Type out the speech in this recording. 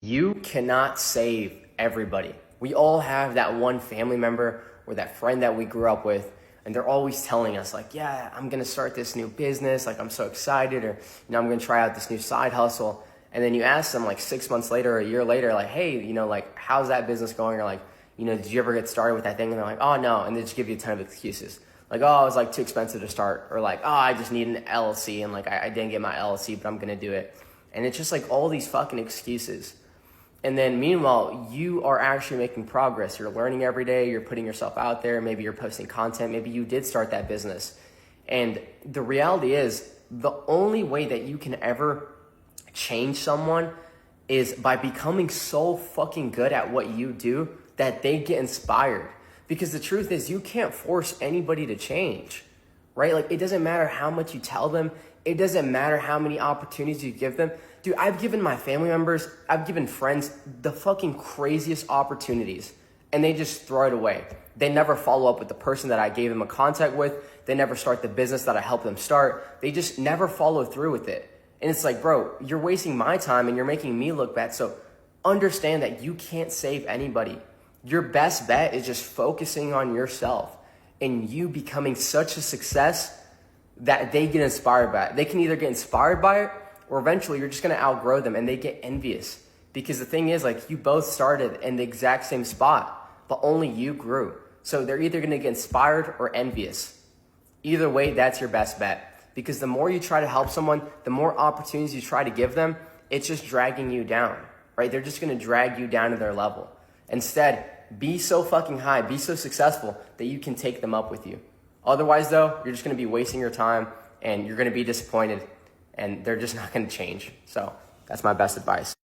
You cannot save everybody. We all have that one family member or that friend that we grew up with, and they're always telling us like, yeah, I'm gonna start this new business, like I'm so excited, or I'm gonna try out this new side hustle. And then you ask them like 6 months later or a year later, like, hey, like how's that business going? Or like, did you ever get started with that thing? And they're like, oh no, and they just give you a ton of excuses. Like, oh, it was like too expensive to start, or like, oh, I just need an LLC, and like I didn't get my LLC, but I'm gonna do it. And it's just like all these fucking excuses. And then meanwhile, you are actually making progress. You're learning every day. You're putting yourself out there. Maybe you're posting content. Maybe you did start that business. And the reality is the only way that you can ever change someone is by becoming so fucking good at what you do that they get inspired. Because the truth is you can't force anybody to change, right? Like it doesn't matter how much you tell them. It doesn't matter how many opportunities you give them. Dude, I've given my family members, I've given friends the fucking craziest opportunities and they just throw it away. They never follow up with the person that I gave them a contact with. They never start the business that I helped them start. They just never follow through with it. And it's like, bro, you're wasting my time and you're making me look bad. So understand that you can't save anybody. Your best bet is just focusing on yourself and you becoming such a success that they get inspired by it. They can either get inspired by it or eventually you're just going to outgrow them and they get envious. Because the thing is, like, you both started in the exact same spot, but only you grew. So they're either going to get inspired or envious. Either way, that's your best bet. Because the more you try to help someone, the more opportunities you try to give them, it's just dragging you down, right? They're just going to drag you down to their level. Instead, be so fucking high, be so successful that you can take them up with you. Otherwise, though, you're just going to be wasting your time and you're going to be disappointed and they're just not going to change. So that's my best advice.